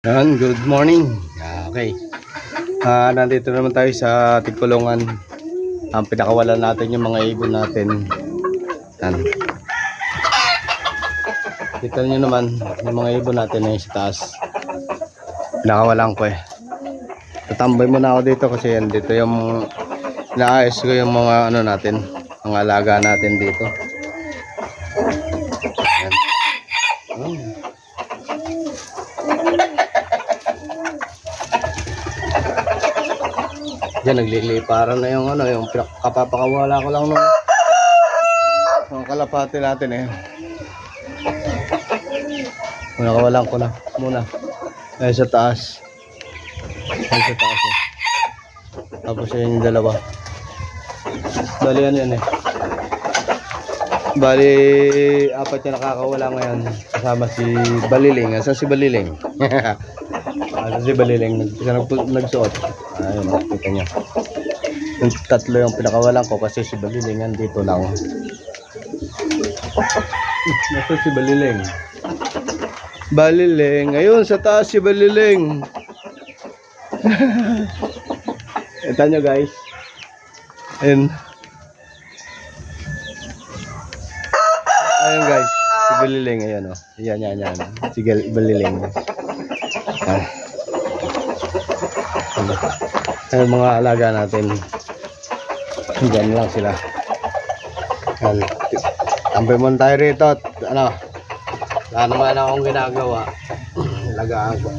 Good morning. Okay. Nandito naman tayo sa Tigkulungan. Ang pinakawalan natin yung mga ibon natin. Yan. Kita nyo naman yung mga ibon natin na sa taas. Pinakawalan ko eh. Tatambay muna ako dito kasi yan dito yung naayos ko yung mga ano natin, mga alaga natin dito. Yan. Diyan nagliliparan na yung ano, yung kapapakawala ko lang nung kalapati natin eh. Nakawalan ko na muna. Ay sa taas. Ay sa taas eh. Tapos yung dalawa. Bali yan eh. Bali apat yung nakakawala ngayon. Kasama si Baliling. Asan si Baliling? Asan si Baliling? Nagsuot. Ayun, nakita nyo. Yung tatlo yung pinakawalan ko kasi si Baliling nandito lang. Nasa si Baliling? Baliling. Ayun, sa taas si Baliling. Ito nyo guys. Ayun. Ayun guys. Si Baliling. Ayun o. Yan. Si Baliling. Ayun mga alaga natin. Diyan lang sila. Tampay muna tayo rito. Ano? Wala naman akong ginagawa. Alagaan ko.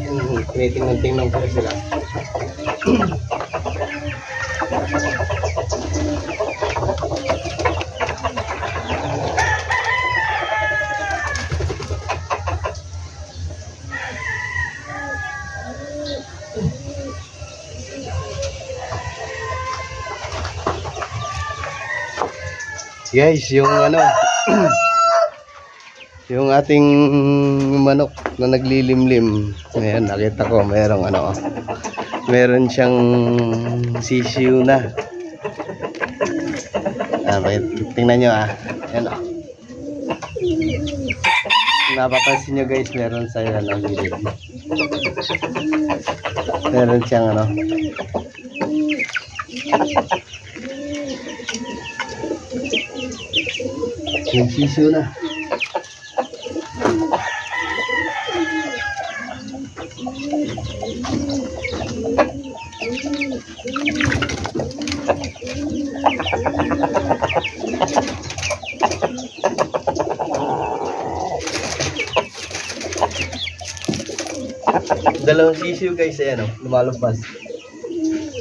Tinitingnan ko sila. Guys, yung ano yung ating manok na naglilimlim. Ayan, nakita ko merong ano, meron siyang sisiu na. Tingnan nyo ayan o. Napapansin nyo guys, meron sa ano, gilid. Meron siyang ano, nagsisiu na. Dalawang sisiu guys, ayan o, lumalabas.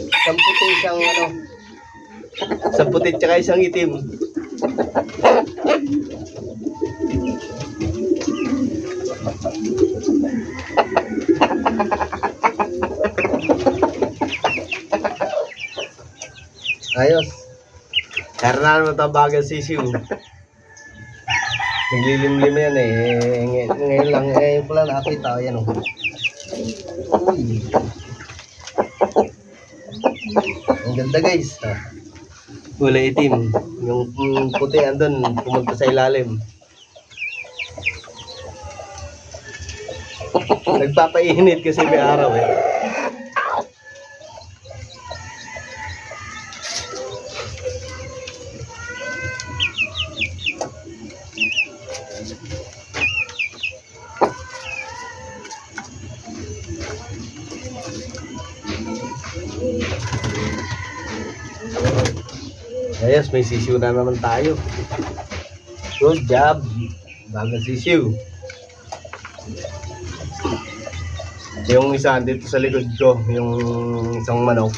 Isang puti, isang ano, isang puti tsaka isang itim. Ayos. Karena mo tabagan sisiu. Naglilimlim yan eh. Ngayon lang, ngayon ko lang nakita. Ayan o. Ang ganda guys. Wala itim. Yung puti andun, pumunta sa ilalim. Nagpapainit kasi may araw eh. Ayos, may sisiu na naman tayo. Good job. Bagong sisiu. Yung isa dito sa likod ko, yung isang manok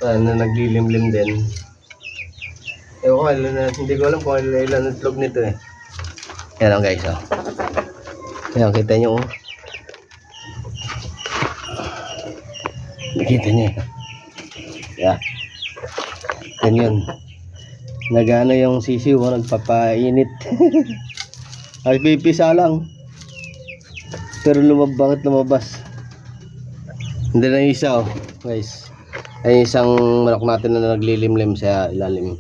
na naglilimlim din. Hindi ko alam kung ilan ang itlog nito eh. Yan lang guys. Yan, kita nyo. Kita nyo. Yeah. Ganyan. Nagano yung sisiu, nagpapainit. Ay, pipisa lang. Pero bakit lumabas? Hindi na isa guys. Ay isang manok natin na naglilimlim sa ilalim.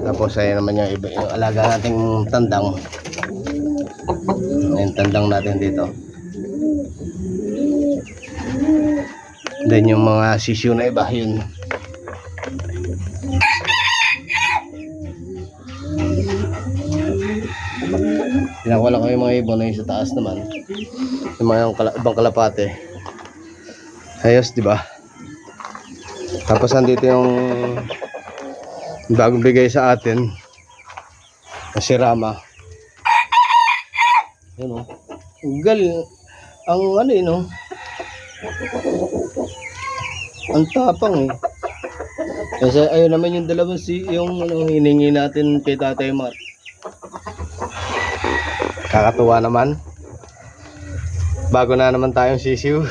Tapos ayun naman yung iba, yung alaga nating tandang. Yung tandang natin dito. Then yung mga sisiyo na iba, yun. Pinakawala ko yung mga ibon na yung sa taas naman. Yung mga ibang kalapate. Ayos, di ba? Tapos andito yung bagong bigay sa atin na si Rama. Yun o. Galing. Ang ano yun o. Ang tapang eh. Kasi ayun naman yung dalawang yung ano, hiningi natin kay Tatay Mar. Kakatuwa naman. Bago na naman tayong sisiw.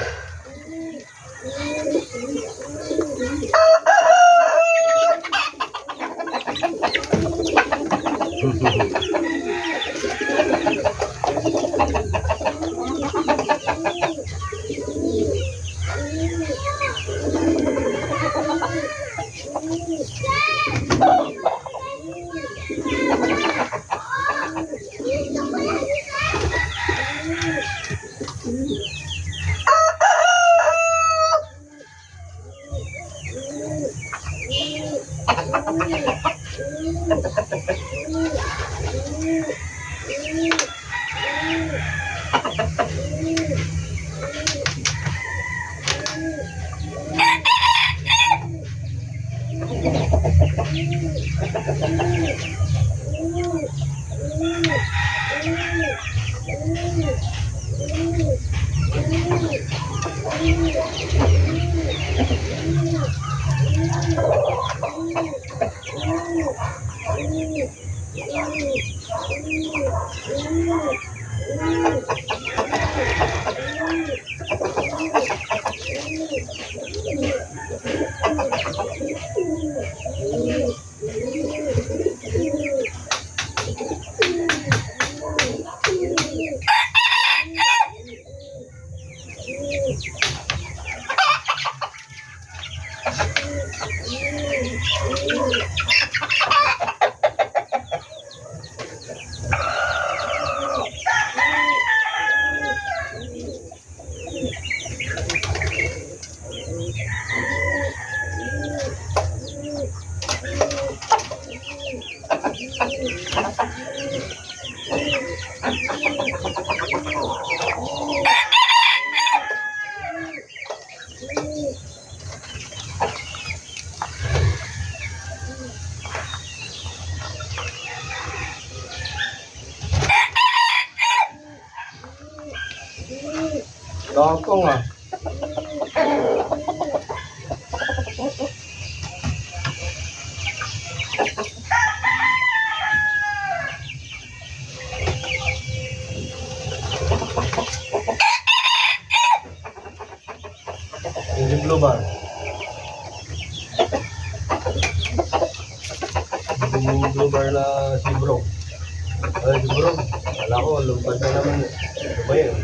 Tapong ah. Yung blue bar. Yung blue bar na si Bro. Ay, si Bro. Wala ko, lumpad na naman. Ano ba yun?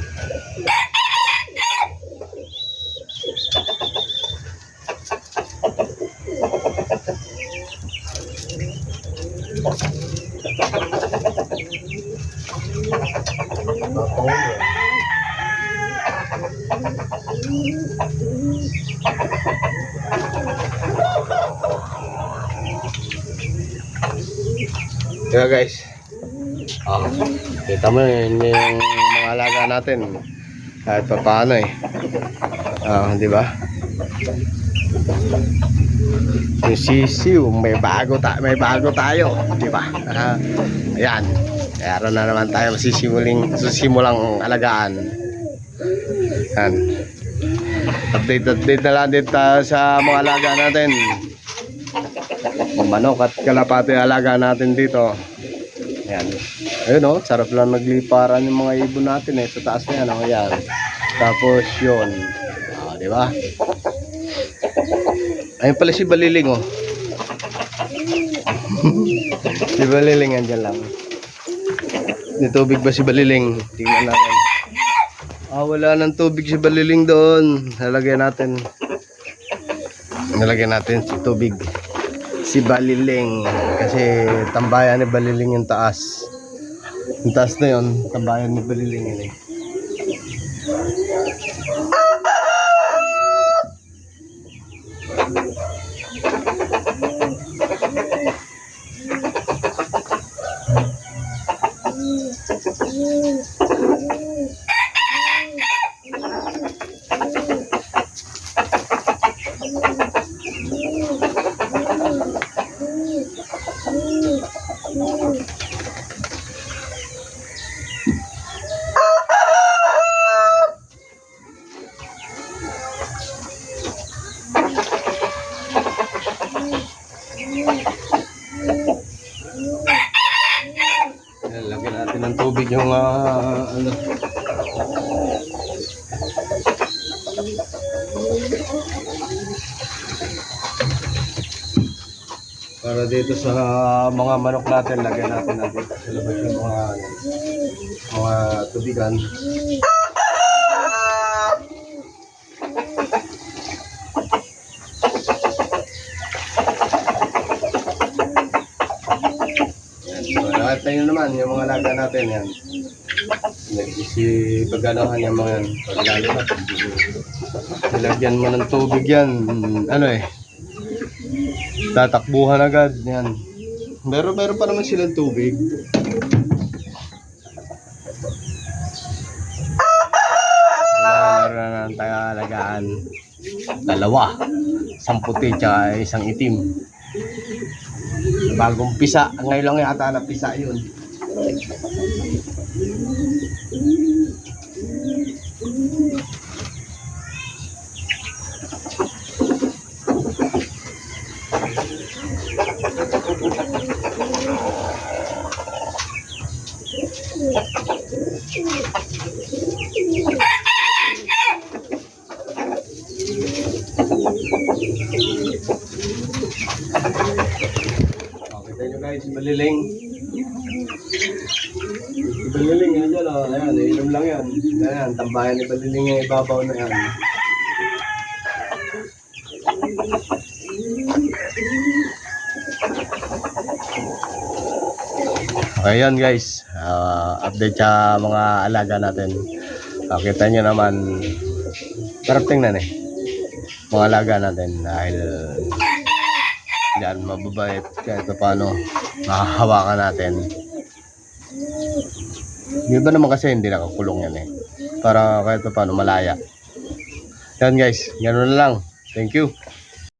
Kaya guys, kita mo yun yung mga alaga natin kahit pa paano eh. Di ba? Yung sisiw, may bago tayo, di ba? Ayan. Meron na naman tayo susimulang alagaan. Yan. Update na lang din tayo sa mga alaga natin. Manok at kalapate alaga natin dito. Ayan. Ayun o, sarap lang nagliparan yung mga ibon natin eh. Sa taas na yan, ayan. Tapos yun. Di ba? Ayun pala si Baliling oh. Si Baliling andyan lang. May tubig ba si Baliling? Tingnan natin. Wala nang tubig si Baliling doon. Nalagyan natin si tubig. Si Baliling. Kasi tambayan ni Baliling yung taas. Yung taas na yun, tambayan ni Baliling yun eh. Lagyan natin ng tubig yung ano. Para dito sa mga manok natin, lagyan natin dito sa labas yung mga tubigan. Lahat na yun naman, yung mga laga natin yan. Pag-alohan yung mga yan, paglalo na. Nilagyan mo ng tubig yan, ano eh, tatakbuhan agad yan. Meron pa naman silang tubig. Meron na ng tagalagaan. Dalawa, isang puti tsaka isang itim. Bagong pisa, ngayon lang yata na pisa yun. Kita nyo guys, si Baliling. Si Baliling, yan dyan o. Ayan, ilom lang yan. Ayan, tambayan ni Baliling yung ibabaw na yan. Okay yan guys, update sa mga alaga natin. Kita nyo naman, sarap tingnan eh. Mga alaga natin dahil yan, mababait kahit paano makahawakan natin. Yung iba naman kasi hindi nakakulong yan eh, para kahit paano malaya. Yan guys, ganoon na lang. Thank you.